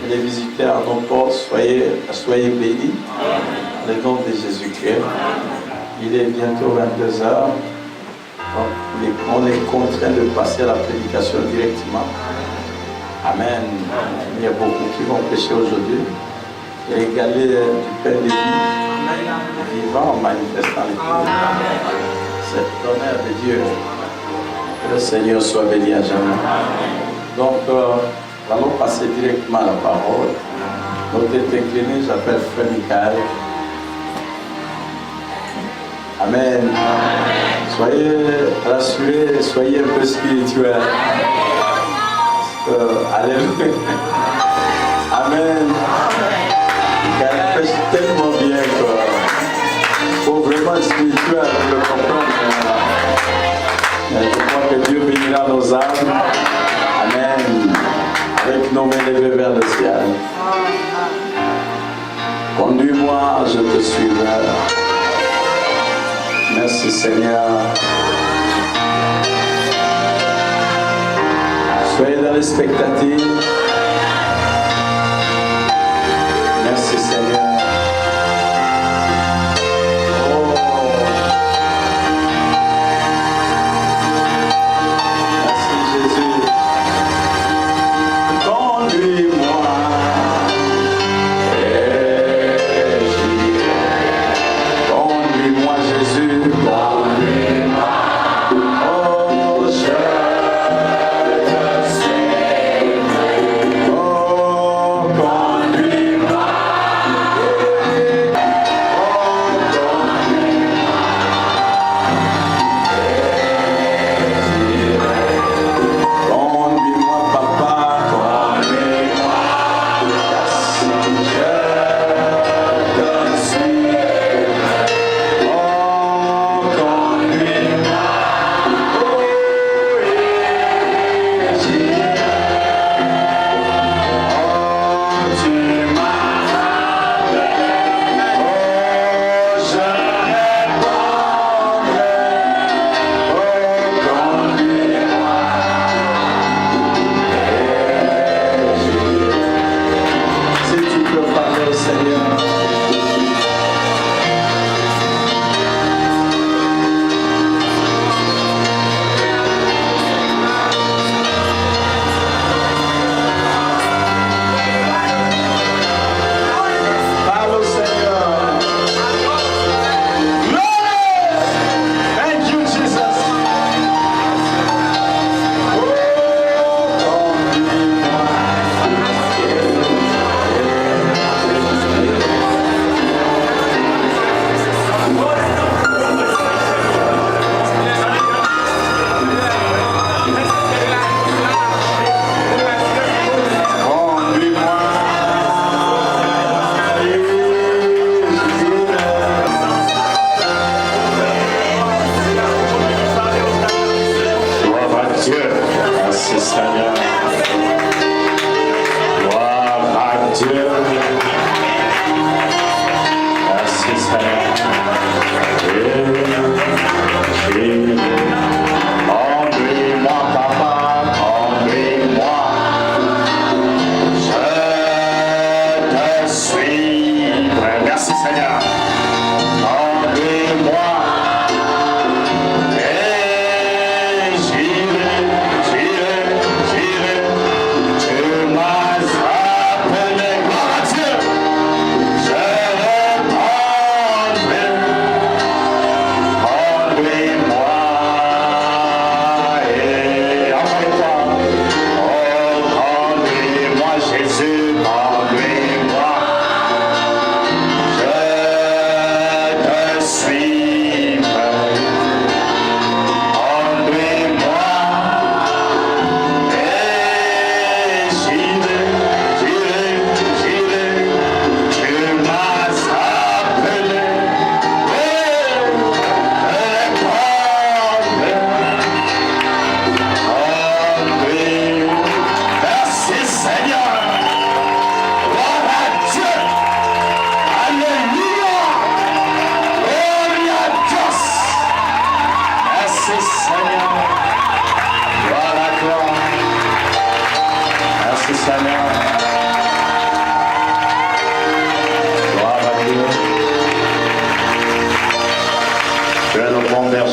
Et les visiteurs à nos portes, soyez bénis. Le nom de Jésus-Christ. Il est bientôt 22 heures. On est contraint de passer à la prédication directement. Amen. Il y a beaucoup qui vont pécher aujourd'hui. Et égaler du pain de vie vivant en manifestant les vie. C'est l'honneur de Dieu. Que le Seigneur soit béni à jamais. Donc, nous allons passer directement à la parole. Notre tête inclinée, j'appelle Frère Michael. Amen. Soyez rassurés, soyez un peu spirituels. Alléluia. Amen. Il pêche tellement bien qu'il faut vraiment être spirituel pour le comprendre. Je crois que Dieu bénira nos âmes. Amen. Avec nos mains levées vers le ciel. Conduis-moi, je te suivrai. Merci Seigneur. Soyez dans l'expectative. Merci Seigneur. Oh. Merci Jésus. Conduis-moi. Conduis-moi Jésus. Conduis-moi. Oh, je te sais.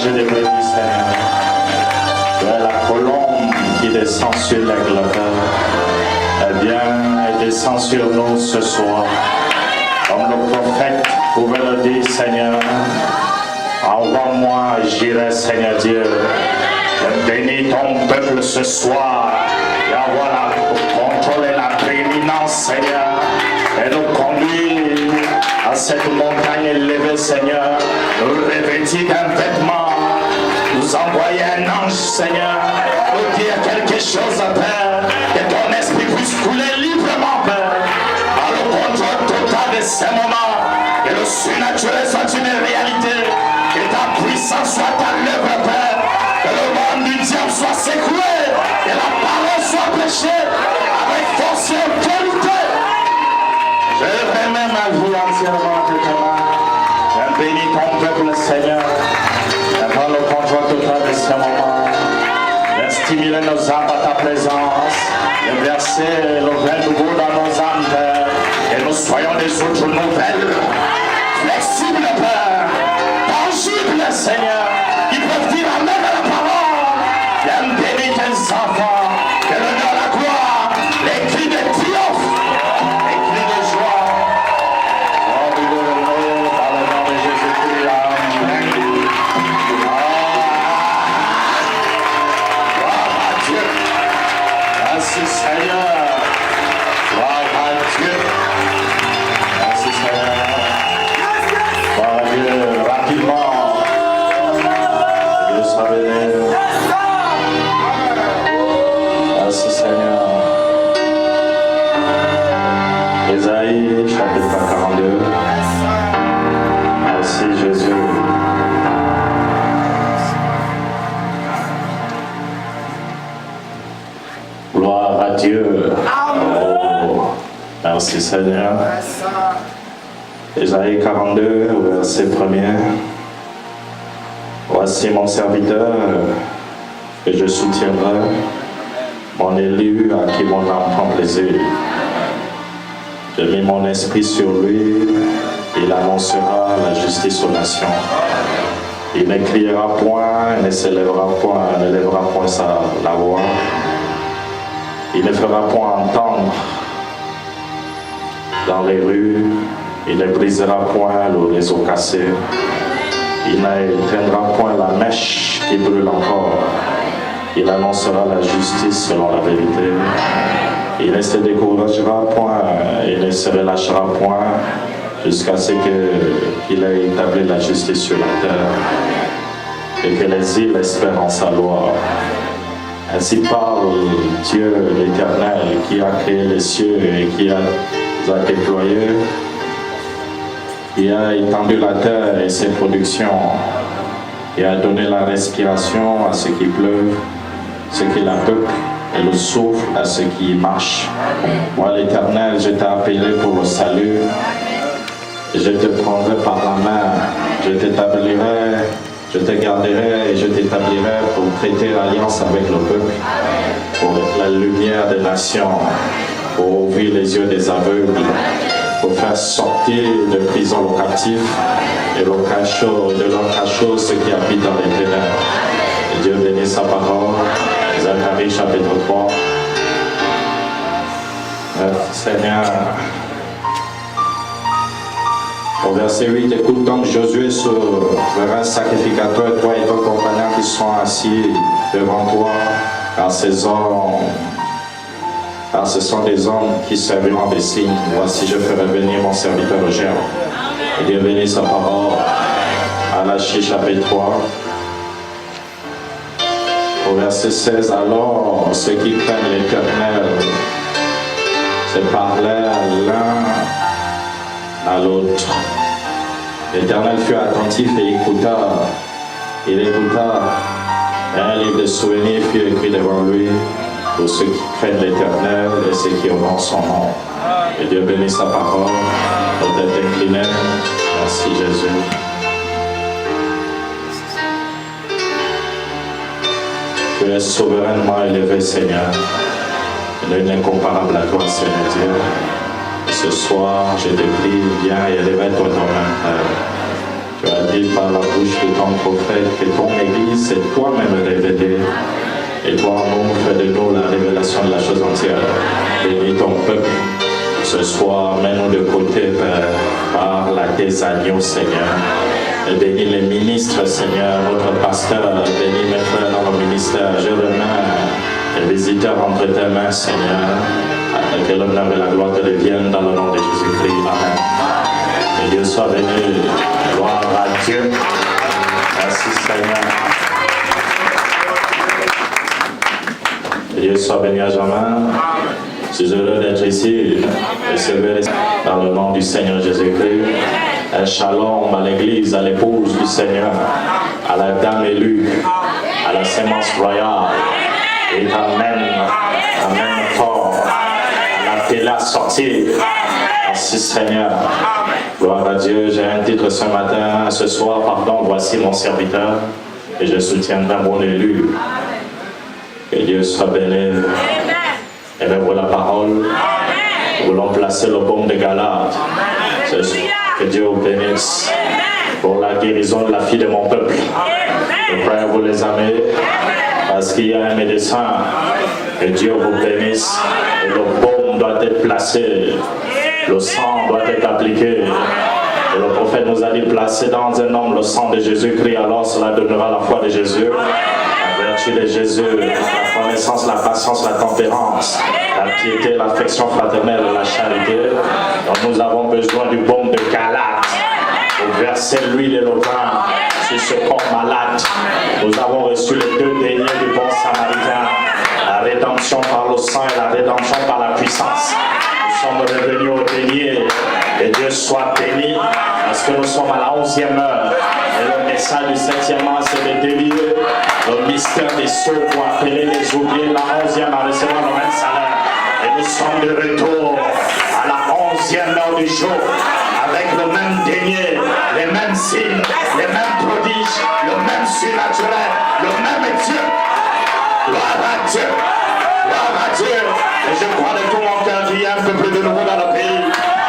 je te bénis, Seigneur. Tu es la colombe qui descend sur l'Angleterre. Eh bien, elle descend sur nous ce soir. Comme le prophète pouvait le dire, Seigneur, envoie-moi, j'irai, Seigneur Dieu. Je bénis ton peuple ce soir. Et voilà, contrôler la prééminence, Seigneur, et nous conduire à cette montagne élevée, Seigneur, nous revêtir d'un vêtement, nous envoyer un ange, Seigneur, nous dire quelque chose à Père, que ton esprit puisse couler librement, Père, à le contrôle total de ces moments, que le surnaturel soit une réalité, que ta puissance soit à l'œuvre, Père, que le monde du diable soit secoué, que la parole soit prêchée avec force et autorité. Je remets ma vie entièrement entre tes mains. Je bénis ton peuple, Seigneur. Et prends le contrôle total de ce moment. De stimuler nos âmes à ta présence. De verser le vin nouveau dans nos âmes, Père. Et nous soyons des autres nouvelles. Flexibles, Père. Tangibles, Seigneur. Qui peuvent dire amen à la parole. Viens bénir tes enfants. Que l'honneur, la gloire, les cris de triomphe, les cris de joie. Oh, nous le nom, dans le nom de Jésus-Christ. Amen. Gloire à Dieu. Merci Seigneur. Gloire à Dieu. Merci Seigneur. Gloire à Dieu. Rapidement. Dieu soit béni. Merci Seigneur. Ésaïe chapitre 42. Merci Jésus. Gloire à Dieu. Oh, merci Seigneur. Ésaïe 42, verset 1er. Voici mon serviteur que je soutiendrai, mon élu à qui mon âme prend plaisir. J'ai mis mon esprit sur lui, il annoncera la justice aux nations. Il ne criera point, ne s'élèvera point, ne lèvera point la voix. Il ne fera point entendre dans les rues, il ne brisera point le réseau cassé. Il n'éteindra point la mèche qui brûle encore. Il annoncera la justice selon la vérité. Il ne se découragera point, il ne se relâchera point jusqu'à ce qu'il ait établi la justice sur la terre et que les îles espèrent en sa loi. Ainsi parle Dieu l'Éternel qui a créé les cieux et qui a déployé, qui a étendu la terre et ses productions, et a donné la respiration à ceux qui pleuvent, ceux qui la peuplent, et le souffle à ceux qui marchent. Moi, l'Éternel, je t'ai appelé pour le salut, et je te prendrai par la main, je t'établirai, je te garderai et je t'établirai pour traiter l'alliance avec le peuple, pour la lumière des nations, pour ouvrir les yeux des aveugles, pour faire sortir de prison le captif et le cachot, de leur cachot ceux qui habitent dans les ténèbres. Et Dieu bénit sa parole. Zacharie chapitre 3. Seigneur. Au verset 8, écoute donc Josué vers un sacrificateur, toi et ton compagnon qui sont assis devant toi, car ce sont des hommes qui serviront des signes. Voici, je ferai venir mon serviteur au germe. Et Dieu bénit sa parole. Malachie chapitre 3. Au verset 16, alors ceux qui craignent l'Éternel se parlaient l'un à l'autre. L'Éternel fut attentif et écouta. Il écouta. Et un livre de souvenirs fut écrit devant lui pour ceux qui craignent l'Éternel et ceux qui honorent son nom. Et Dieu bénit sa parole. Notre tête inclinée. Merci Jésus. Tu es souverainement élevé, Seigneur. Il est incomparable à toi, Seigneur Dieu. Ce soir, je te prie, viens et révèle-toi toi-même, Père. Tu as dit par la bouche de ton prophète que ton Église est toi-même révélée. Et toi, nous, fais de nous la révélation de la chose entière. Bénis ton peuple. Ce soir, mets-nous de côté, Père, par la tes agneaux, Seigneur. Et bénis les ministres, Seigneur, notre pasteur. Bénis mes frères dans le ministère. Je remets les visiteurs entre tes mains, Seigneur. Que l'honneur et la gloire te reviennent dans le nom de Jésus-Christ. Amen. Que Dieu soit béni. Gloire à Dieu. Merci, Seigneur. Que Dieu soit béni à jamais. Je suis heureux d'être ici. Recevez dans le nom du Seigneur Jésus-Christ. Un shalom à l'église, à l'épouse du Seigneur, à la dame élue, à la sémence royale. Et amen, amen fort. À la télé sortie. Merci Seigneur. Gloire à Dieu. J'ai un titre ce matin, ce soir, pardon, voici mon serviteur. Et je soutiendrai mon élu. Que Dieu soit béni. Aimez-vous la parole. Nous voulons placer le baume de Galate. Que Dieu vous bénisse pour la guérison de la fille de mon peuple. Je prie vous les amis parce qu'il y a un médecin. Que Dieu vous bénisse. Et le baume doit être placé. Le sang doit être appliqué. Et le prophète nous a dit placer dans un homme le sang de Jésus-Christ. Alors cela donnera la foi de Jésus. La vertu de Jésus, la connaissance, la patience, la tempérance, la piété, l'affection fraternelle, la charité. Donc nous avons besoin du baume de Galate pour verser l'huile et le vin sur ce corps malade. Nous avons reçu les deux deniers du bon samaritain, la rédemption par le sang et la rédemption par la puissance. Nous sommes revenus au denier et Dieu soit béni parce que nous sommes à la 11e heure. Et le message du 7e mois, c'est de délier le mystère des sceaux pour appeler les oubliés la 11e à recevoir le même salaire. Et nous sommes de retour à la 11e heure du jour avec le même denier, les mêmes signes, les mêmes prodiges, le même surnaturel, le même Dieu. Gloire à Dieu. Gloire à Dieu. Et je crois de tout mon cœur qu'il y a un peuple de nouveau dans le pays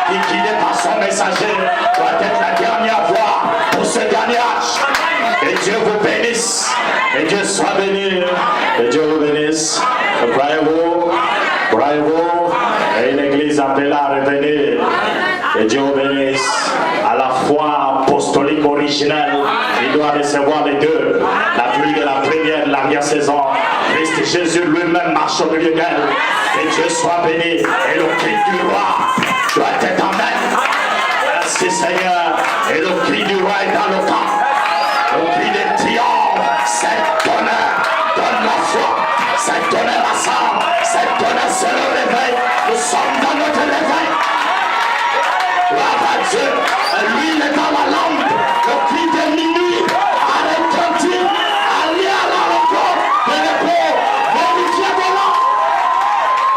qui, guidé par son messager, doit être la dernière voix pour ce dernier âge. Et Dieu vous bénisse. Et Dieu soit béni. Et Dieu vous bénisse. Croyez-vous. Croyez-vous. Et l'église appelée à revenir. Et Dieu vous bénisse. À la foi apostolique originelle, il doit recevoir les deux. La pluie de la première, de l'arrière-saison. Christ Jésus lui-même marche au milieu d'elle. Et Dieu soit béni. Et le cri du roi doit être amen. Merci Seigneur. Et le cri du roi est dans le camp. Le cri de triomphe, c'est tonnerre, donne la foi, c'est tonnerre la sang, c'est tonnerre, c'est le réveil. Nous sommes dans notre réveil. Gloire à Dieu. Lui, il est dans la lampe. Le cri de minuit a retenti, allié à la rencontre de repos, vérifié de l'homme.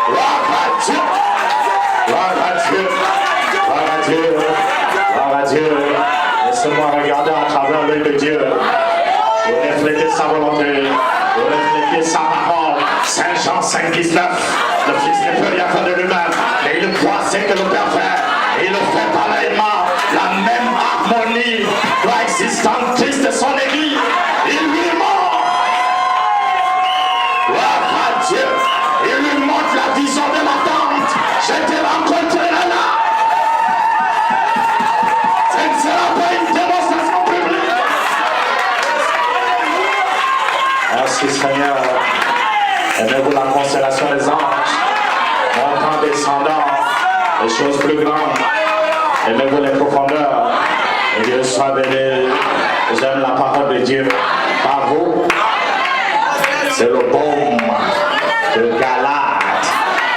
Gloire à Dieu. Gloire à Dieu. Gloire à Dieu. Gloire à Dieu. Laissez-moi regarder à travers l'œil de Dieu. Vous reflétez sa volonté. Vous reflétez sa parole. Saint Jean 5, 19. Le Fils ne peut rien faire de lui-même. Mais il croit ce que le Père fait. Et il le fait pareillement. La même harmonie doit exister en Christ de son Église. Il lui montre. Gloire à Dieu. Il lui montre la vision de la tente. Je t'ai rencontré là. Ce ne sera pas une démonstration publique. Merci Seigneur. Aimez-vous la constellation des anges, montant, descendant, les choses plus grandes. Aimez-vous les profondeurs. Et Dieu soit béni. J'aime la parole de Dieu. Par vous, c'est le baume de Galate.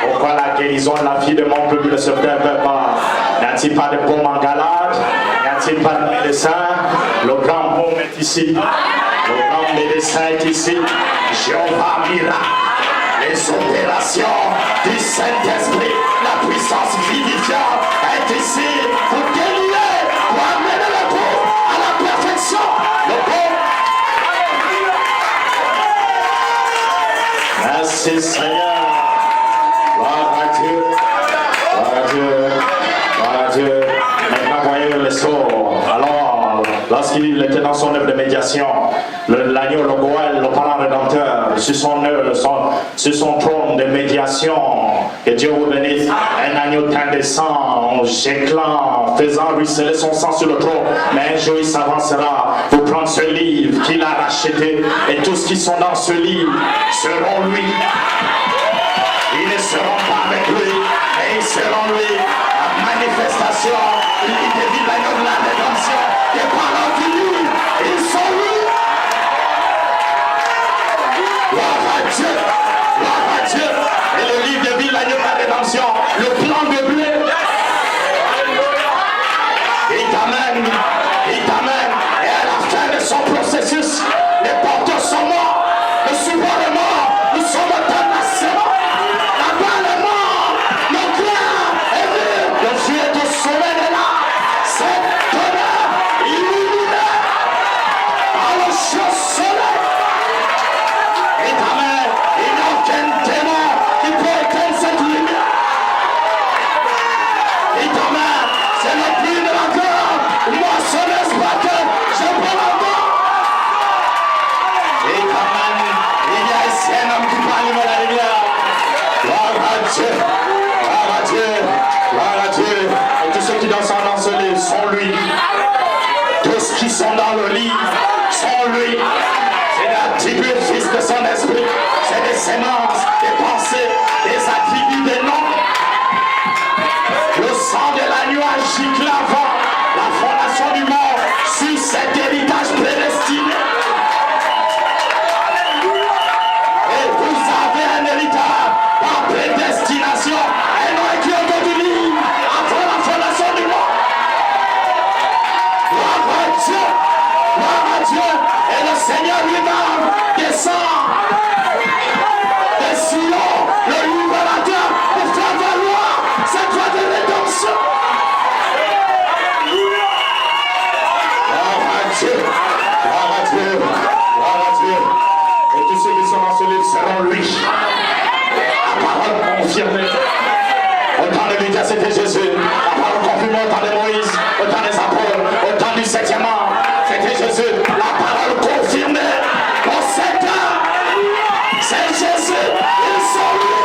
Pourquoi la guérison de la fille de mon peuple ne se fait pas? N'y a-t-il pas de baume en Galate? N'y a-t-il pas de médecin? Le grand baume est ici. Le grand médecin est ici. Jéhovah miracle. Les opérations du Saint-Esprit, la puissance vivifiante est ici pour délivrer, pour amener le pauvre à la perfection. Le pauvre. Merci Seigneur. Gloire à Dieu. Gloire à Dieu. Gloire à Dieu. Maintenant voyez le sort. Alors, lorsqu'il était dans son œuvre de médiation, l'agneau, le Goël, le parent rédempteur, sur son œuvre, sur son trône de médiation, que Dieu vous bénisse, un agneau indécent, géclant, faisant ruisseler son sang sur le trône, mais un jour il s'avancera pour prendre ce livre qu'il a racheté, et tous ceux qui sont dans ce livre seront lui. Ils ne seront pas avec lui, mais ils seront lui. La manifestation, il devine l'agneau de la rédemption, les parents du livre, ils sont lui. Gloire à Dieu, gloire à Dieu. Et le livre devine l'agneau de la rédemption, le plan de blé. Il t'amène, il t'amène. Et à la fin de son processus, les porteurs sont morts, le support est mort, nous sommes au temps de la séance. Tous qui sont dans le lit sont lui. C'est l'attribut fils de son esprit. C'est des sémences, des pensées, des attributs, des noms. Le sang de l'agneau a giclé avant la fondation du monde sur cet héritage prédestiné. Et vous avez un héritage par prédestination. Un nom écrit autour du livre avant la fondation du monde. Gloire à Dieu, et le Seigneur lui-même descend des Sion, le libérateur, pour faire valoir cette voie de rédemption. Gloire à Dieu, gloire à Dieu, gloire à Dieu. Et tous ceux qui sont dans ce livre seront lui. La parole confirmée. Au temps de Lucas, c'était Jésus. La parole confirmée au temps de Moïse, au temps des apôtres, au temps du 7e an. C'était Jésus. La parole confirmée au 7 ans. C'est Jésus. Ils sont lui.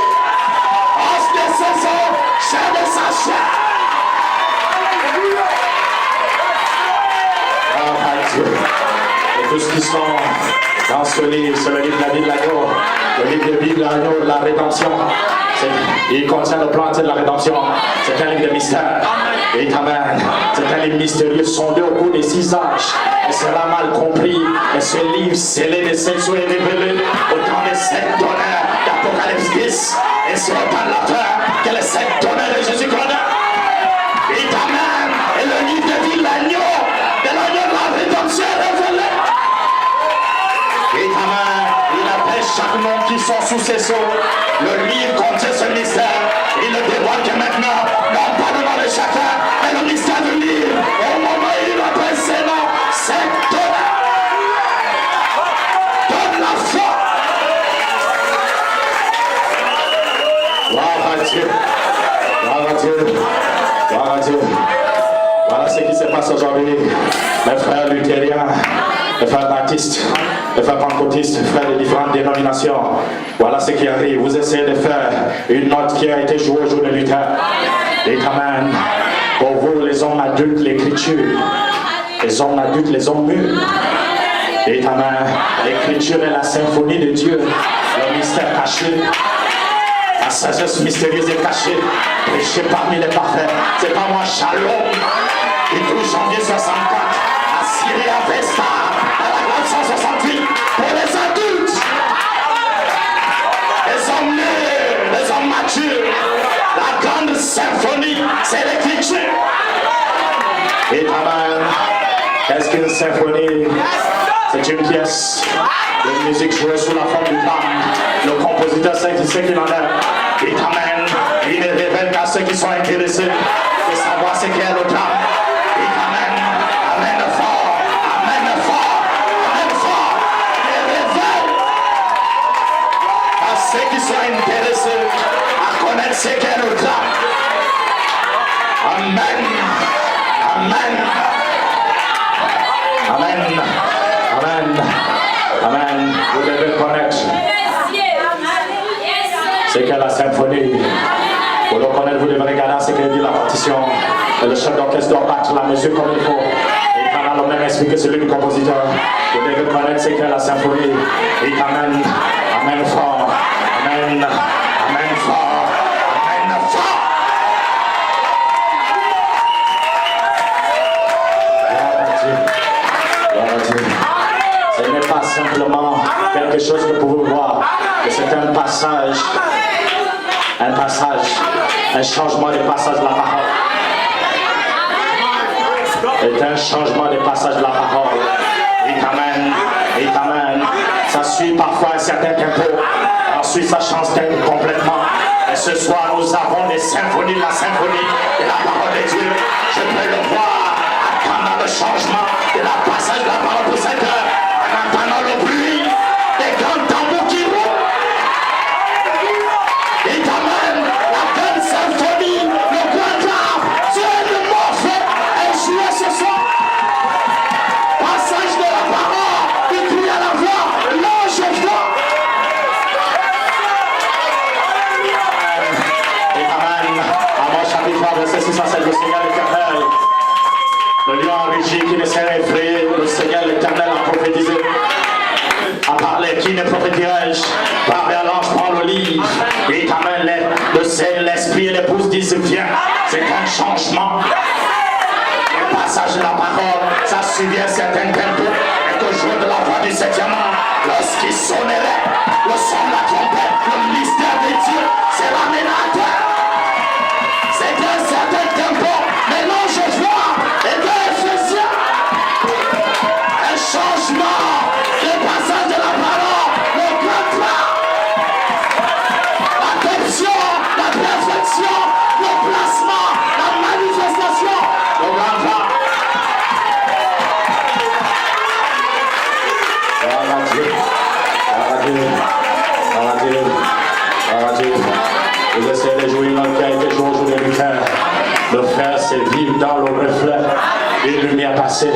Os de ses os, chair de sa chair. Oh, Dieu. Et tous qui sont dans ce livre, c'est le livre de la vie de l'agneau, le livre de vie de l'agneau, de la rédemption. Il contient le plan de la rédemption. C'est un livre de mystère. Et Amen. C'est un livre mystérieux sondé au cours des 6 âges. Et cela mal compris. Et ce livre scellé des 7 sceaux est révélé au temps des 7 tonnerres d'Apocalypse 10. Et c'est au temps de la fin que les 7 tonnerres de Jésus connaissent. Et Amen. Et le livre de vie de l'agneau de la rédemption est révélé. Et Amen. Il appelle chaque nom qui sont sous ses sceaux. Le livre contient ce mystère. Il ne dévoile que maintenant, non pas le nom de chacun, mais le mystère du livre. Au moment où il appelle ses noms, c'est donne la foi. Gloire à Dieu. Gloire à Dieu. Gloire à Dieu. Voilà ce qui se passe aujourd'hui. Mes frères luthériens, les frères baptistes, les frères pentecôtistes, les frères de différentes dénominations. Voilà ce qui arrive. Vous essayez de faire une note qui a été jouée au jour de Luther. Et quand même, pour vous, les hommes adultes, l'écriture, les hommes adultes, les hommes mûrs. Et quand même, l'écriture est la symphonie de Dieu, le mystère caché. La sagesse mystérieuse est cachée, prêchée parmi les parfaits. C'est pas moi, Shalom, du 12 janvier 64, à Syria Vesta, à la grande 168, pour les adultes, les hommes mûrs, les hommes matures. La grande symphonie, c'est l'écriture. Et Amen, qu'est-ce qu'une symphonie? C'est une pièce de musique jouée sous la forme du temps. Le compositeur sait qu'il en est. Et Amen, il ne révèle qu'à ceux qui sont intéressés de savoir ce qu'est le temps. Et Amen, Amen fort, Amen fort, Amen fort. Il révèle à ceux qui sont intéressés à connaître ce qu'est le temps. Amen, Amen. Amen. Amen. Amen. Vous devez connaître ce qu'est la symphonie. Pour le connaître, vous devez regarder ce que dit la partition. Et le chef d'orchestre doit battre la mesure comme il faut. Et quand on a le même esprit que celui du compositeur, vous devez connaître ce qu'est la symphonie. Et amen. Amen fort. Amen. Amen fort. Amen fort. Ce n'est pas simplement quelque chose que vous pouvez voir, mais c'est un passage, un changement de passage de la parole. C'est un changement de passage de la parole. Et amen. Ça suit parfois un certain tempo, ensuite ça change complètement. Et ce soir, nous avons des symphonies, la symphonie de la parole de Dieu. Je peux le voir attendant le changement de la passage de la parole pour cette heure, en entendant le bruit des grands tambours qui roulent. Et amen, la grande symphonie, le grand clap, Dieu le morceau est joué ce soir. Passage de la parole, il crie à la voix, l'ange voix. Et amen, Amos chapitre 3, verset 6 à 7, le Seigneur l'Éternel, le lion enrichi qui ne s'est effrayé, le Seigneur l'Éternel a prophétisé, a parlé, qui ne prophétiserai-je, parlé à l'ange, prends le livre, et amen, l'esprit et l'épouse disent viens, c'est un changement. Le passage de la parole, ça suivait un certain tempo, et toujours de la voix du septième ange, lorsqu'il sonnerait, le son de la trompette, le mystère de Dieu sera mené à terre. C'est un certain tempo, mais non je vois, et de Éphésiens, un changement, le passage de la parole, le grand plan, l'adoption, la perfection, le placement, la manifestation, le grand plan. Vous essayez de jouer dans le cœur et de jouer au jour du cœur. Le faire, c'est vivre dans le reflet d'une lumière passée.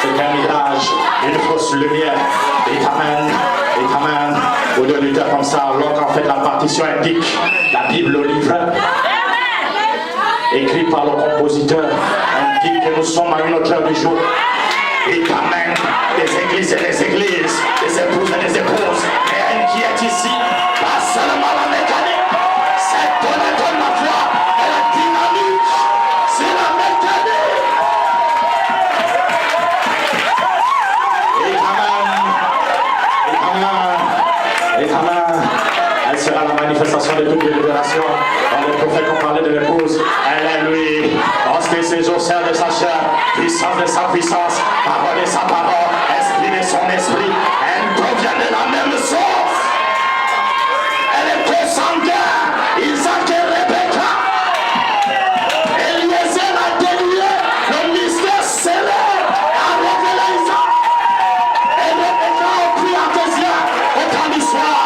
C'est un mirage, une fausse lumière. Et amen. Ou de lutter comme ça, alors qu'en fait la partition indique la Bible, le livre, écrit par le compositeur, indique que nous sommes à une autre heure du jour. Et amen. Des églises et des églises, des épouses et des épouses. Et elle qui est ici, pas seulement la mécanique. C'est donne ma foi et la dynamique, c'est la mécanique. Et amen. Elle sera la manifestation de toute libération. Dans le prophète qu'on parlait de l'épouse, elle est lui. Lorsque ses jours servent de sa chair, puissance de sa puissance, parole de sa parole, esprit de son esprit, elle provient de la même source. Elle est consanguine. Isaac et Rebecca. Eliezer a délié le mystère scellé a révélé Isaac. Et Rebecca a pris à Artésia au temps du soir.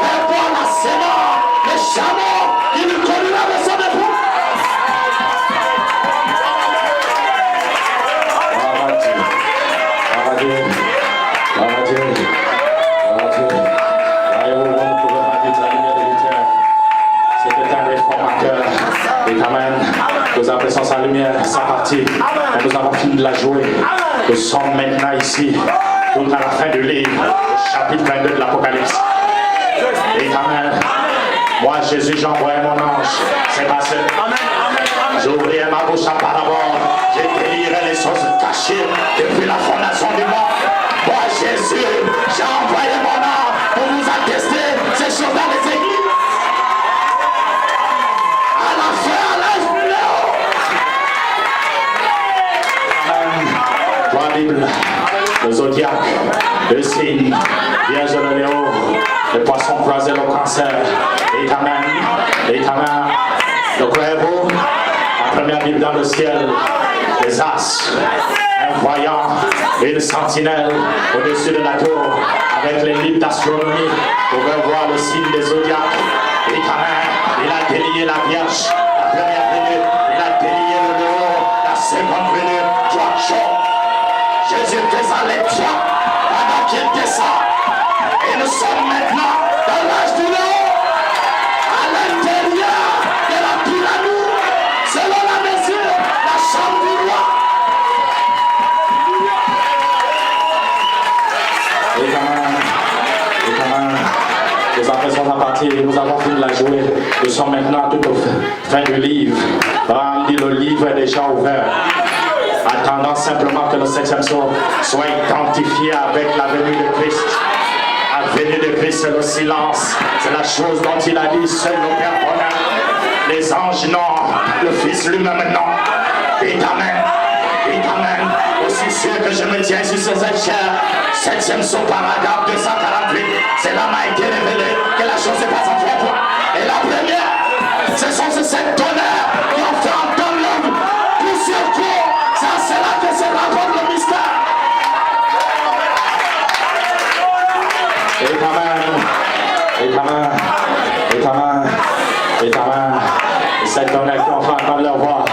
Faire boire la sémence, le chameau, il nous conduira de son époux. Nous apprécions sa lumière, sa partie, et nous avons fini de la jouer. Nous sommes maintenant ici, tout à la fin du livre, au chapitre 22 de l'Apocalypse. Et amen. Moi, Jésus, j'envoie mon ange. C'est passé. J'ouvrirai ma bouche à parabole. Je délierai les choses cachées depuis la fondation du monde. Moi, Jésus, j'ai envoyé mon ange pour vous attester ces choses dans les églises. À la fin, à l'âge numéro. La Bible, le zodiaque, le signe, Vierge le Léo, le poisson croisé, le cancer, et amen, le croyez-vous, la première Bible dans le ciel, les as, un voyant, une sentinelle au-dessus de la tour, avec les livres d'astronomie, pour voir le signe des zodiaques, et amen, il a délié la Vierge, la première venue, il a délié le Léo, la seconde venue, Joachim. quelques allées-toi pendant qu'il descend. Et nous sommes maintenant dans l'âge du lion, à l'intérieur de la pyramide, selon la mesure, la chambre du roi. Et quand même, les enfants sont en partie, nous avons fini de la jouer. Nous sommes maintenant tout au fin du livre. Abraham dit le livre est déjà ouvert. Attendant simplement que le 7e jour soit identifié avec la venue de Christ. La venue de Christ, c'est le silence. C'est la chose dont il a dit seul le Père connaît. Les anges non, le Fils lui-même non. Et amen. Et amen. Aussi sûr que je me tiens sur cette chair. 7e saut paragraphe 248. C'est là m'a été révélé que la chose n'est pas en trois points. Et la première, ce sont ces 7 tonnerres qui ont fait entendre l'homme. Plusieurs coups. C'est là que se rapporte le mystère. Et cette tonnerre qui ont fait entendre leur voix.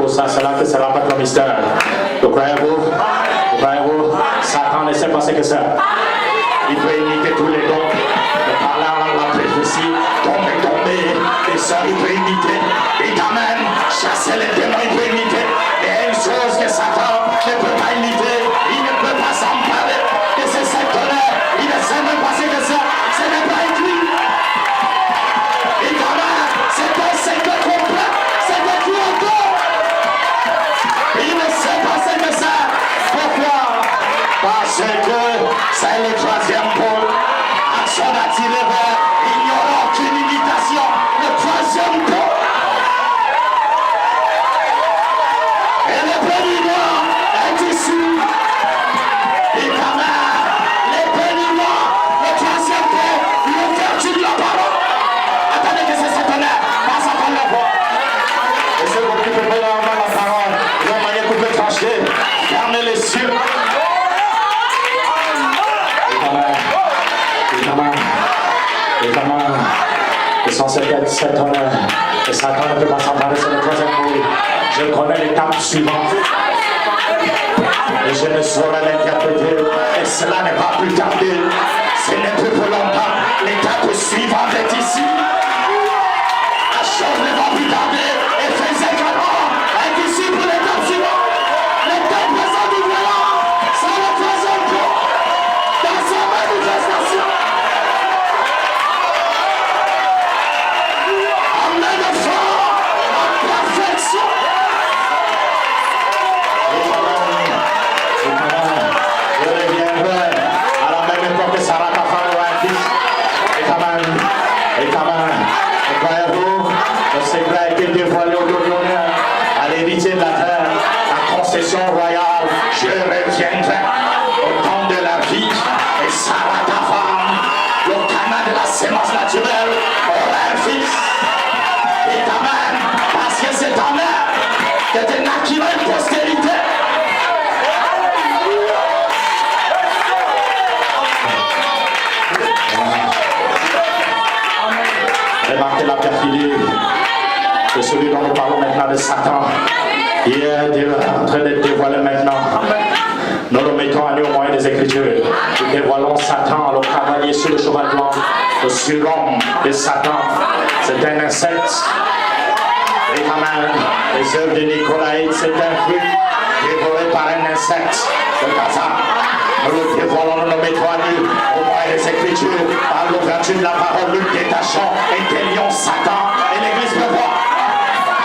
Ça, c'est là que se rapporte le mystère. Le croyez-vous? Satan ne sait pas ce que c'est. Il peut imiter tous les dons. Le parler en langue, la prophétie, tomber, les sœurs, il peut imiter. Et quand même, chasser les démons, il peut imiter. Et une chose que Satan ne peut pas imiter, il ne peut pas s'emparer de ces 7 tonnerres. Il ne sait même pas ce que c'est. Ce n'est pas écrit. Et quand même, c'est un secret complet. C'est écrit encore. Il ne sait pas ce que c'est. Pourquoi? Parce que c'est le 3e pôle. Action d'attirer vers. Il n'y aura aucune imitation. Le 3e pôle. Et le béninois est ici. Et quand même, les béninois, le 3e pôle, l'ouverture de la parole. Attendez que c'est cette honneur. Passe à ton voix. Et c'est vous qui pouvez leur main la parole. De manière que vous pouvez trancher. Fermez les yeux. Ils sont cette honneur. Et Satan ne peut pas s'emparer sur le 3e pôle. Je connais l'étape suivante. Et je ne saurais l'interpréter. Et cela n'est pas plus tardé. Ce n'est plus pour longtemps. L'étape suivante est ici. La chose n'est pas plus tardée. Et faisait qu'alors est ici pour l'étape suivante. L'étape présente du voyant. C'est le 3e pôle. Dans sa manifestation. Amen de fort. En perfection. Je reviendrai à la même époque que Sarah, ta femme, aura un fils. Et quand même, croyez-vous, le secret a été dévoilé au millionnaire, à l'héritier de la terre, la concession royale. Je reviendrai au temps de la vie. Et Sarah, ta femme, le canal de la sémence naturelle, aura un fils. Et quand même, parce que c'est en elle que tu naquira une postérité. Remarquez la perfidie de celui dont nous parlons maintenant, de Satan. Il est en train d'être dévoilé maintenant. Nous le mettons à nu au moyen des Écritures. Nous dévoilons Satan, le cavalier sur le cheval blanc, le surhomme de Satan. C'est un insecte. Et quand même, les œuvres de Nicolaïde, c'est un fruit dévoré par un insecte. Le hasard. Nous le dévoilons, nous le mettons à nu au moyen des Écritures, par l'ouverture de la parole, nous détachons et délions Satan. Et l'Église peut voir.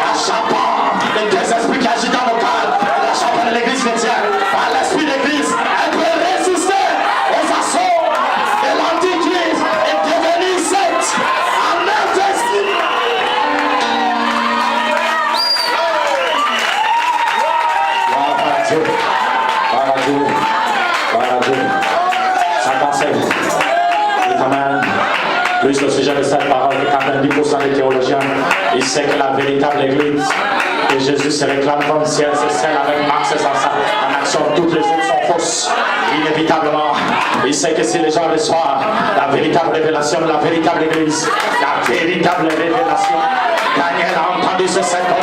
La champant les 2 esprits qui agitent dans nos cœurs, la champant de l'Église chrétienne, par l'esprit d'Église, elle peut résister aux assauts de l'Antichrist et devenir secte en même esprit. Satan sait. Et quand même, plus le sujet de cette parole, 90% des théologiens, ils savent que la véritable Église que Jésus se réclame comme ciel, c'est celle avec Marc, c'est ça. En action, toutes les autres sont fausses. Inévitablement, il sait que si les gens reçoivent la véritable révélation de la véritable Église, la véritable révélation, Daniel a entendu ce secteur,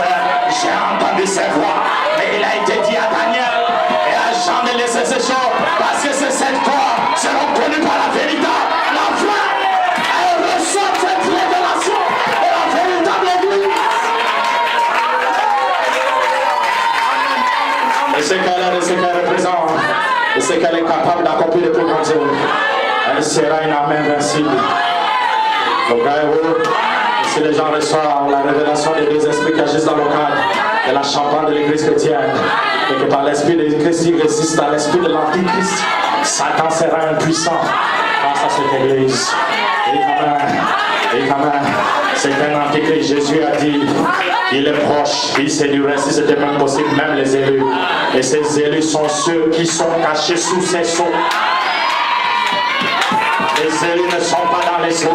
j'ai entendu ses voix, mais il a été dit à Daniel et à Jean me laisser ces choses, parce que ces 7 corps seront connus par la vérité. La foi, elle reçoit cette révélation de la véritable église. Et ce qu'elle représente, et ce qu'elle est capable d'accomplir de plus grandes œuvres, elle sera une armée invincible. Donc, si les gens reçoivent la révélation des 2 esprits qui agissent dans le cadre de la champagne de l'église chrétienne, et que par l'esprit de Christ, il résiste à l'esprit de l'antichrist, Satan sera impuissant face à cette église. Et quand même, c'est un antichrist. Jésus a dit, il est proche, il séduirait si c'était même possible, même les élus. Et ces élus sont ceux qui sont cachés sous ces sceaux. Les élus ne sont pas dans les seaux.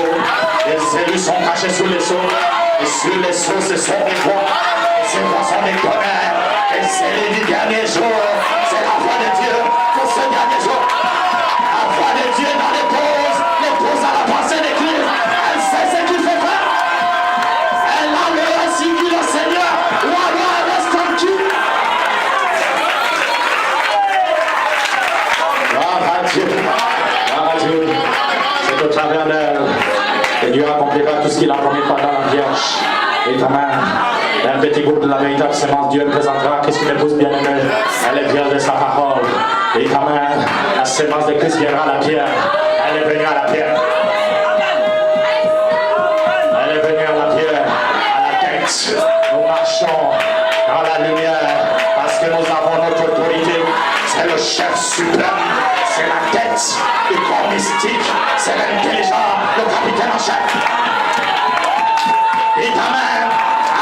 Les élus sont cachés sous les seaux. Et sur les seaux, ce sont des voix. Et ces voix sont des tonnerres. Et c'est les derniers jours. C'est la voix de Dieu pour ce dernier jour. La voix de Dieu dans les pauses à la pensée de Christ. Elle sait ce qu'il fait faire. Elle a le ainsi dit le Seigneur. Ou alors elle reste tranquille. Gloire à Dieu. Gloire à Dieu. C'est au travers d'elle que Dieu accomplira tout ce qu'il a promis pendant la Vierge. Et quand même, un petit groupe de la véritable sémence, Dieu présentera Christ une épouse bien-aimée. Elle est vierge de sa parole. Et quand même, la sémence de Christ viendra à la pierre. Elle est venue à la pierre. Elle est venue à la pierre, à la tête. Nous marchons dans la lumière parce que nous avons notre autorité. C'est le chef suprême. C'est la tête du corps mystique. C'est l'intelligent, le capitaine en chef. Et quand même,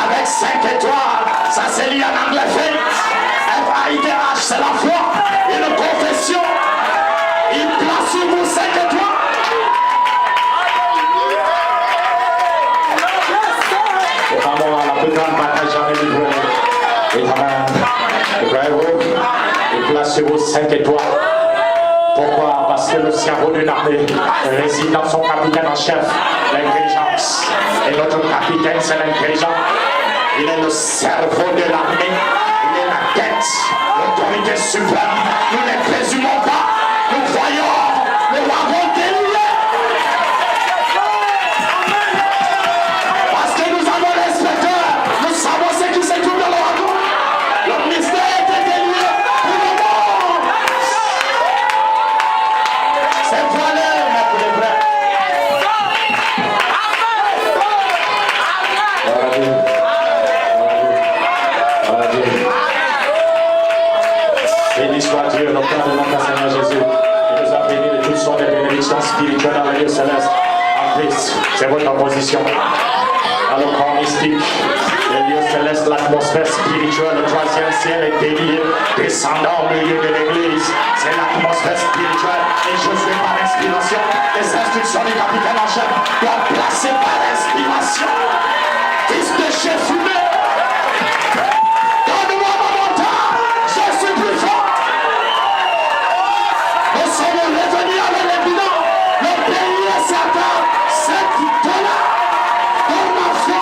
avec 5 étoiles, ça se lit en anglais faith. F-A-I-T-H, c'est la foi. Une confession. Il place sur vous 5 étoiles. C'est vraiment la plus grande bataille jamais livrée. Et quand même, il place sur vous 5 étoiles. Pourquoi? Parce que le cerveau d'une armée réside dans son capitaine en chef, l'intelligence. Et notre capitaine, c'est l'intelligence. Il est le cerveau de l'armée. Il est la tête, l'autorité suprême. Nous ne présumons pas. Nous voyons le wagon délié. Parce que nous avons l'inspecteur. Nous savons ce qui se trouve dans le wagon. Le mystère était délié pour le monde. C'est voilé, mais pour les vrais. Béni soit Dieu, le Père de notre Seigneur Jésus, qui nous a bénis de toutes sortes de bénédictions spirituelles dans le lieu céleste. En Christ, c'est votre position. Dans le corps mystique, le lieu céleste, l'atmosphère spirituelle, le 3e ciel est délié, descendant au milieu de l'église. C'est l'atmosphère spirituelle. Et Josué, par inspiration, les instructions du capitaine en chef doivent placer par inspiration. Fils de chef fumé. Donne-moi mon mental, je suis plus fort. Nous sommes revenus avec les bilans. Le pays est certain. C'est là. Dans ma foi.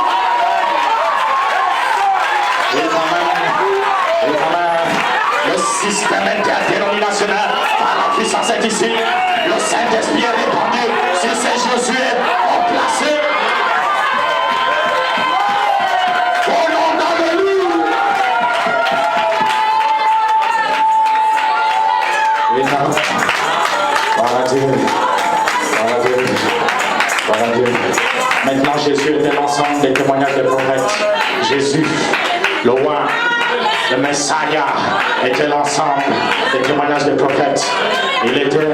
Et quand même, le système interdénominationnel par la puissance est ici. Le Saint-Esprit est répandu sur ces Josué ont placé. Au nom d'Alléluia. Et non. Voilà Dieu. Voilà Dieu. Voilà Dieu. Maintenant, Jésus était l'ensemble des témoignages des prophètes. Jésus, le roi, le Messiah, était l'ensemble des témoignages des prophètes. Il était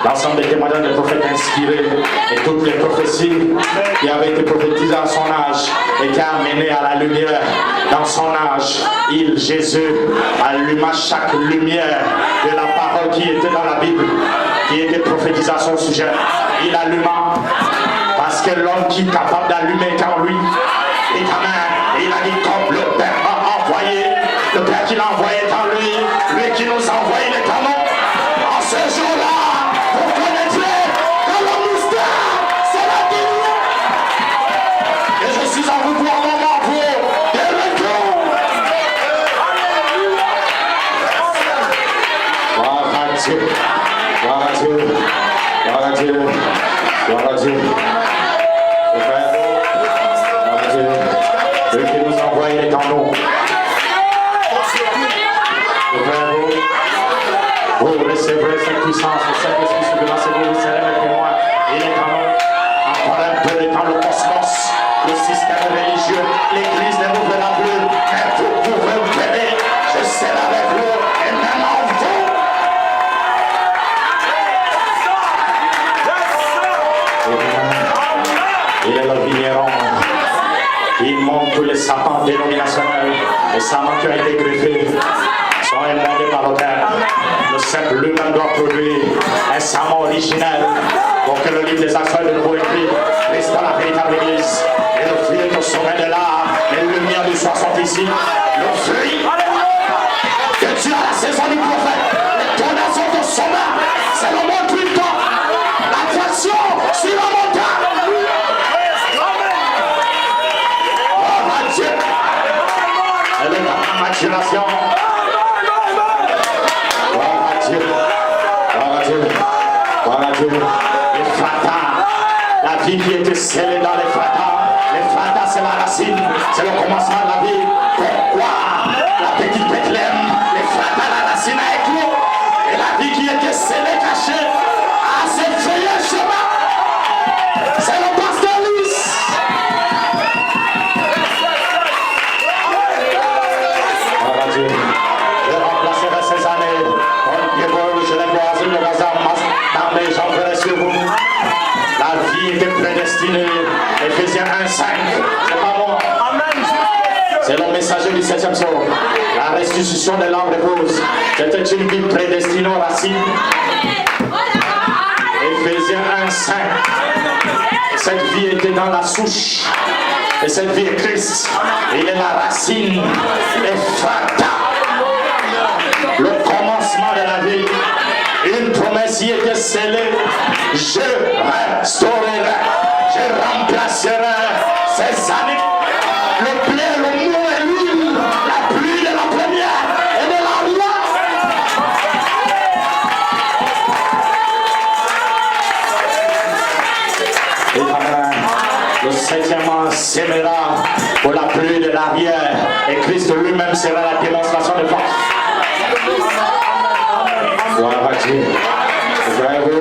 l'ensemble des témoignages des prophètes inspirés. Et toutes les prophéties qui avaient été prophétisées à son âge étaient amenées à la lumière. Dans son âge, Jésus, alluma chaque lumière de la parole qui était dans la Bible, qui était prophétisée à son sujet. Il alluma. Parce que l'homme qui est capable d'allumer est en lui. Et quand même, il a dit comme le Père m'a envoyé, le Père qui l'a envoyé est en lui, lui qui nous a envoyé est en nous. En ce jour-là, vous connaîtrez que le mystère, c'est la guérison. Et je suis en vous pour un moment pour des retours. Dieu. Gloire à Dieu. Gloire à Dieu. Dieu qui nous envoie, il est en nous. Vous recevrez cette puissance, le Saint-Esprit souverain, c'est vous, vous serez mes témoins. Il est en nous. Encore un peu de temps, le cosmos, le système religieux, l'Église ne vous verra plus. Mais vous pouvez vous verrer. Je serai avec vous et même en vous. Il est le vigneron. Il monte tous les sapins dénominationnels. Les sapins qui ont été greffés sont émondés par l'autel. Le cèpe lui-même doit produire un serment originel pour que le livre des actes soit de nouveau écrit. Christ dans la véritable église. Et le fruit est au sommet de l'art. Les lumières du soir sont ici. Le fruit que Dieu a la saison du prophète. Les tonnerres sont au sommet. C'est le monde tout le temps. L'attraction sur la montagne. Gloire à Dieu. Elle est dans la maturation. Gloire à Dieu. Gloire à Dieu. Gloire à Dieu. Les fratas. La vie qui était scellée dans les fratas. Les fratas, c'est la racine. C'est le commencement de la vie. Pourquoi la petite Bethléem, les fratas, la racine a éclos. Et la vie qui était scellée, cachée, a s'effrayé le chemin. C'est le pasteur lisse. Gloire à Dieu. Je remplacerai ces années. Je les voisin, le hasard dans mes jambes verrai sur vous. La vie était prédestinée. Éphésiens 1:5. C'est pas moi. C'est le messager du 7e psaume. La restitution de l'âme repose. C'était une vie prédestinée aux racines. Éphésiens 1:5. Cette vie était dans la souche. Et cette vie est Christ. Il est la racine. Ephrata. Le commencement de la vie. Une promesse y était scellée. Je restaurerai. Je remplacerai ces années. Le blé, le mou et l'huile. La pluie de la première et de la loi. Et le 7e an s'aimera pour la pluie de l'arrière. Et Christ lui-même sera la démonstration de force. Gloire à Dieu. Bravo.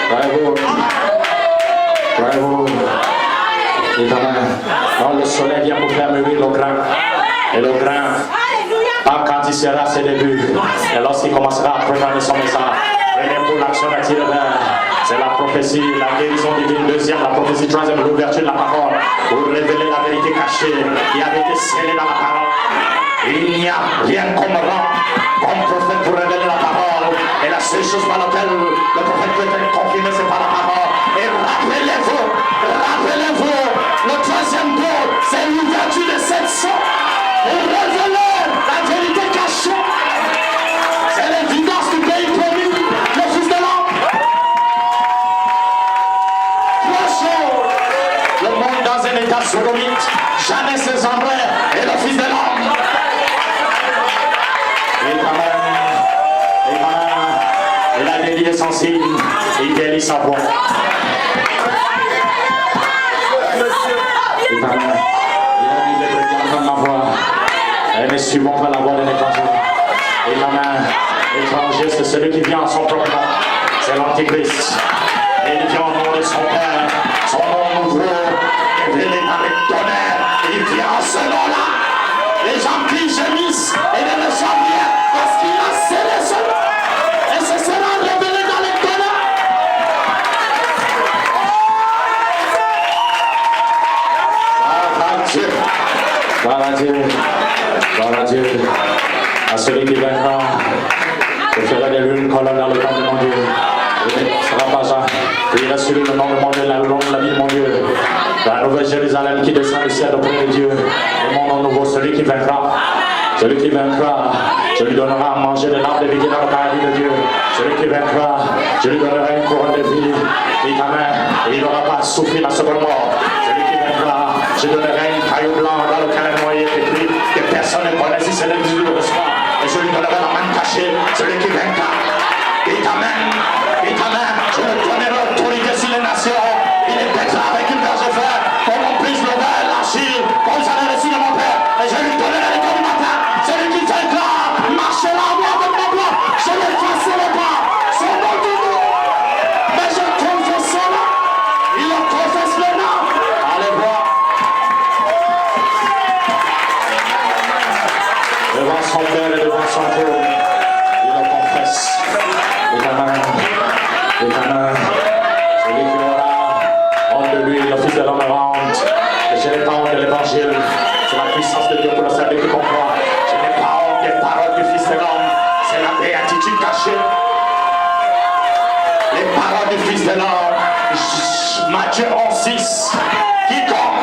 Bravo. Bravo. Quand le soleil vient pour faire mûrir le grain. Et le grain, pas quand il sera à ses débuts. Et lorsqu'il commencera à préparer son message. Prenez pour l'action d'Atilbert. C'est la prophétie, la guérison divine. Deuxième, la prophétie. Troisième, l'ouverture de la parole. Pour révéler la vérité cachée qui avait été scellée dans la parole. Il n'y a rien comme prophète pour révéler la parole. Et la seule chose par laquelle le prophète peut être confirmé, c'est par la parole. Et rappelez-vous, le troisième don, c'est l'ouverture de cette sorte. Et révéler la vérité cachée. C'est l'évidence du pays promis, le Fils de l'homme. Trois choses. Le monde dans un état sodomite, jamais ses embrais, et le Fils de l'homme. Il a délié son signe, il délie sa voix. Il a dit de entendre ma voix. Et ne suivons pas la voix de l'étranger. L'étranger, c'est celui qui vient en son propre nom. C'est l'Antichrist. Et il vient au nom de son Père. Son nom nouveau, révélé dans les tonnerres. Il vient en ce nom-là. Les gens qui gémissent et ne le savent rien parce qu'il a scellé ce nom. Et ce sera révélé dans les tonnerres. Gloire à Dieu. Gloire à Dieu. Gloire à Dieu. À celui qui viendra, je ferai des lunes colonnes dans le temps de mon Dieu. Il ne sera pas ça. Priez sur le nom de mon Dieu, le nom de la vie de mon Dieu. La nouvelle Jérusalem qui descend du ciel auprès de Dieu. Et mon nom nouveau, celui qui vaincra, je lui donnerai à manger de l'arbre de vie dans le paradis de Dieu. Celui qui vaincra, je lui donnerai une couronne de vie. Et il n'aura pas souffert la seconde mort. Celui qui vaincra, je donnerai une caillou blanc dans lequel est noyé écrit que personne ne connaît si c'est le Dieu le reçoit. Et je lui donnerai la main cachée, celui qui vaincra. Et ta main, je le donnerai son Père et devant son trône. Il le confesse. Éternel, éternel, celui qui aura honte de lui, le Fils de l'homme rend. Et je n'ai pas honte de l'évangile. C'est la puissance de Dieu pour le salut qui comprend. Je n'ai pas honte des paroles du Fils de l'homme. C'est la béatitude cachée. Les paroles du Fils de l'homme. Matthieu 11:6. Quiconque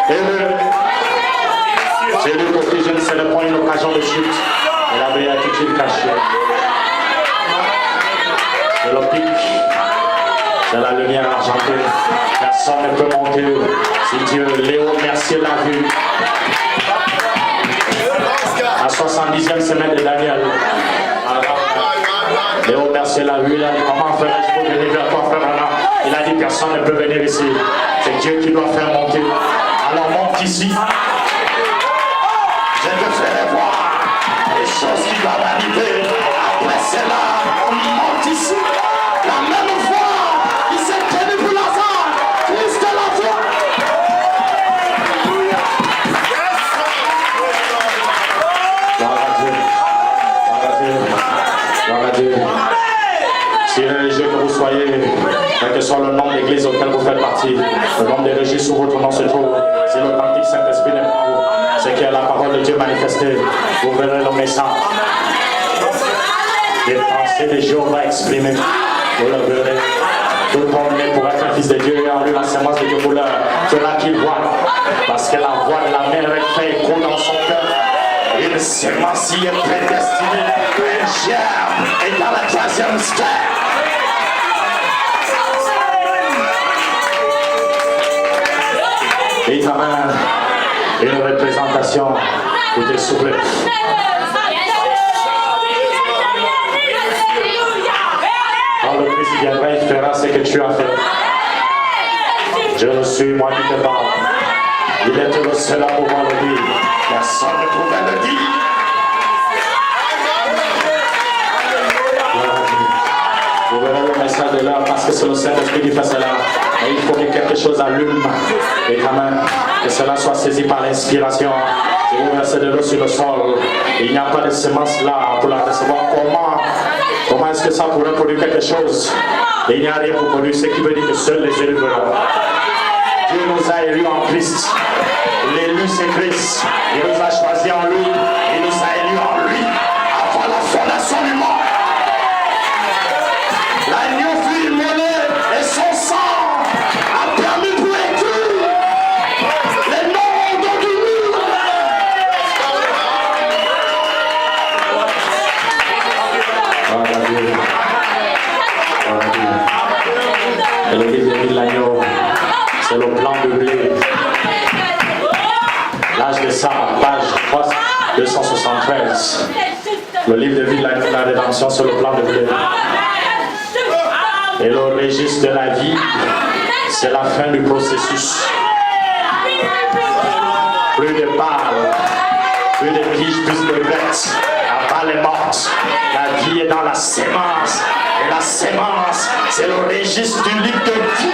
est heureux. C'est lui pour qui je ne serai point une occasion de chute. Et la béatitude cachée. C'est l'optique. C'est la lumière argentée. Personne ne peut monter. Si Dieu, Léo Mercier l'a vu. À 70e semaine de Daniel. Léo Mercier l'a vu. Il a dit comment ferais-je pour venir vers toi, frère Anna? Il a dit personne ne peut venir ici. C'est Dieu qui doit faire monter. Alors monte ici. Je te ferai voir les choses qui doivent arriver. Après cela, on monte ici. La même voix qui s'est tenue pour Lazare. Christ est la voix. Gloire à Dieu. Gloire à Dieu. Gloire à Dieu. Si religieux que vous soyez, quel que soit le nom de l'église auquel vous faites partie, le nom des régies sous votre nom se trouve. Si l'authentique Saint-Esprit n'est pas vous, c'est qu'il y a la parole de Dieu manifestée. Vous verrez le message. Les pensées de Jéhovah exprimées. Vous le verrez. Tout homme né pour être un fils de Dieu et en lui la sémence de Dieu pour l'heure fera qu'il voit. Parce que la voix de la mère fait écho dans son cœur. Une sémence y est prédestinée. Un germe est dans la 3e sphère. Et ta main, une représentation pour te souffler. Quand le Christ viendra, il fera ce que tu as fait. Je le suis, moi qui te parle. Il est le seul à pouvoir le dire. Personne ne pouvait le dire. Vous verrez le message de l'heure parce que c'est le Saint-Esprit qui fait cela. Et il faut que quelque chose allume et quand même que cela soit saisi par l'inspiration. Si vous versez de l'eau sur le sol, il n'y a pas de semence là pour la recevoir. Comment est-ce que ça pourrait produire quelque chose? Et il n'y a rien pour produire, ce qui veut dire que seuls les élus verront. Dieu nous a élus en Christ. L'élu c'est Christ. Il nous a choisis en lui. Il nous a élus en lui. Avant la fondation du monde. L'agneau fut immolé et son sang a permis pour écrire les noms de lui. Et le livre de l'agneau, c'est le plan de blé. L'âge de ça, page 273. Le livre de vie de la rédemption, c'est le plan de blé. Et le registre de la vie, c'est la fin du processus. Plus de balles, plus de tiges, plus de bêtes. La balle est morte. La vie est dans la sémence. Et la sémence, c'est le registre du livre de vie.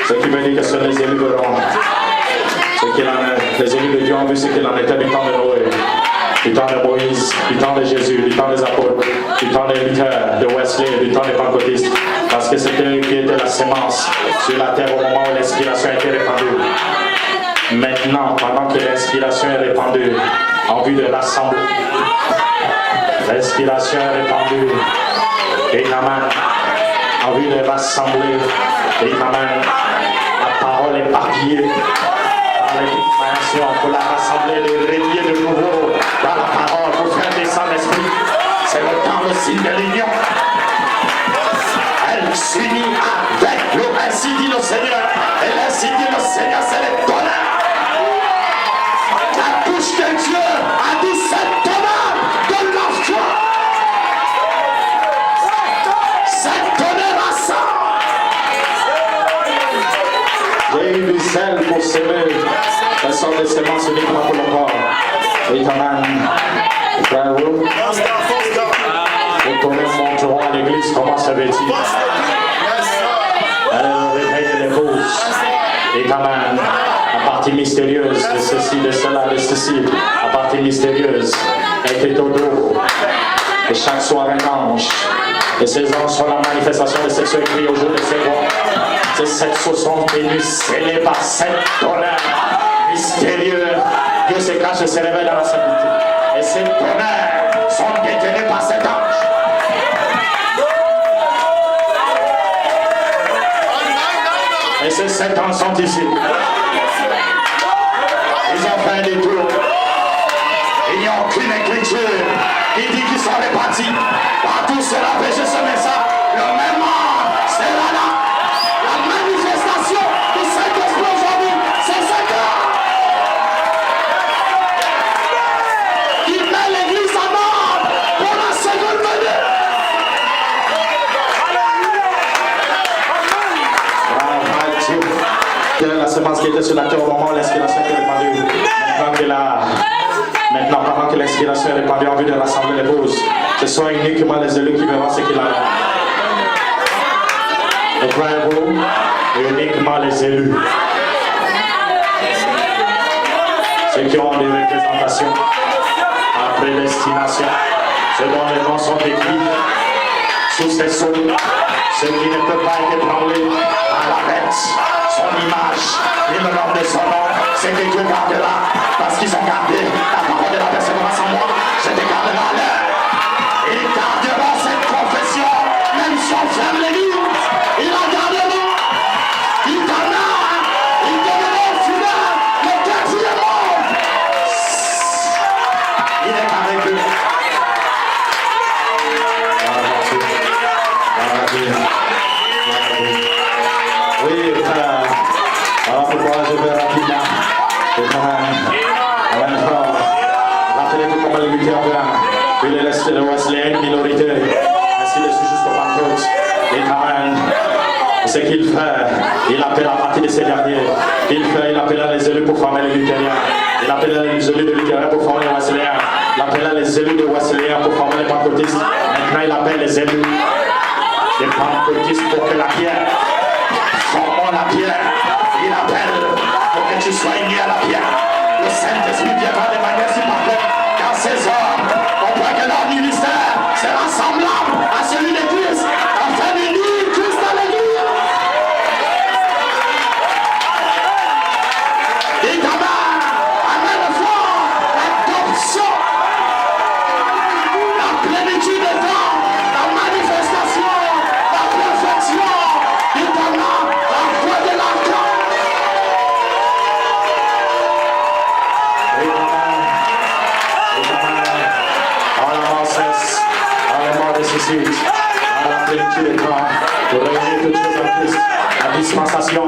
Ce qui veut dire que seuls les élus verront. Les élus de Dieu ont vu ce qu'il en était du temps de Noé, du temps de Moïse, du temps de Jésus, du temps des apôtres, du temps des Luther, de Wesley, du temps des pentecôtistes. Parce que c'était eux qui étaient la sémence sur la terre au moment où l'inspiration a été répandue. Maintenant, pendant que l'inspiration est répandue, en vue de rassembler, l'inspiration est répandue, et en vue de rassembler, et la parole est éparpillée. Pour la rassembler, de relier de nouveau dans la parole, pour faire descendre l'esprit. C'est le temps aussi de l'union. Elle s'unit avec l'eau, ainsi dit le Seigneur. Et ainsi dit le Seigneur, c'est le tonnerre. La bouche de Dieu a dit c'est tonnerre de la foi. C'est tonnerre à ça. J'ai eu du sel pour s'aimer. La sorte de sémence uniquement pour le corps. Et quand même, frère, vous tournez monteront à l'église, comment se vêtir? Elle réveille l'épouse. Et Amen. La partie mystérieuse de ceci, de cela, de ceci. La partie mystérieuse est au dos. Et chaque soir un ange. Et ces anges sont la manifestation de ce qui est écrit au jour de ces voix. Ces 7 sceaux sont venus scellés par 7 tonnerres mystérieux. Dieu se cache et se révèle dans la sainteté. Et ces tonnerres sont détenus par 7 anges. Et ces 7 anges sont ici. Ils ont fait un détour. Il n'y a aucune écriture qui dit qu'ils sont répartis. Partout sur la péché ce message. Le même ange, c'est là. La manifestation du Saint-Esprit aujourd'hui, c'est cet ange qui met l'église en ordre pour la seconde venue. La semence qui était sur la terre au moment où l'inspiration était répandue. Maintenant, pendant que l'inspiration est répandue en vue de rassembler l'épouse, ce sont uniquement les élus qui verront ce qu'il a. Et croyez-vous, uniquement les élus. Ceux qui ont des représentations à prédestination, ceux dont les noms sont écrits sous ces sceaux, ceux qui ne peuvent pas être ébranlés à la bête, son image, et le nom de son nom, c'est que Dieu gardera, parce qu'ils ont gardé la parole de la personne grâce en moi, je te garderai à l'heure. Ils garderont cette confession, même si on ferme l'église, ils la garderont. Ils deviendront fidèles, le quatrième monde. Il est avec eux. Oui, frère. Alors pourquoi je vais rapidement. Rappelez-vous comment les lutteurs il est resté le Wesley, une minorité, ainsi de suite jusqu'au Pentecôte. Et Amen. Ce qu'il fait, il appelle à partir de ces derniers. Il appelle les élus pour former les luthériens. Il appelle les élus de luthériens pour former les Wesleyens. Il appelle les élus de Wesleyens pour former les Pentecôtistes. Maintenant, il appelle les élus des Pentecôtistes pour que la pierre, formons la pierre. Il appelle pour que tu sois uni à la pierre. Le Saint-Esprit viendra de manière si parfaite, car ces hommes comprennent que leur ministère sera semblable à celui de Christ, afin d'unir Christ à l'église. Et Amen le fort, l'adoption, la plénitude des temps, la manifestation, la perfection, et la voix de l'archange. À la plénitude des temps, pour réunir toutes choses en Christ, la dispensation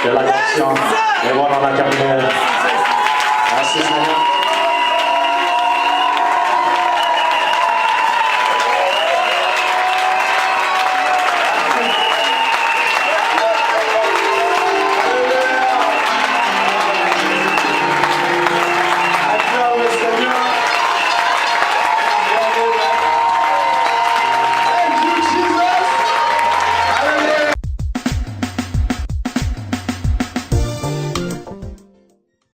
de la conscience, et voilà la carrière. Merci Seigneur.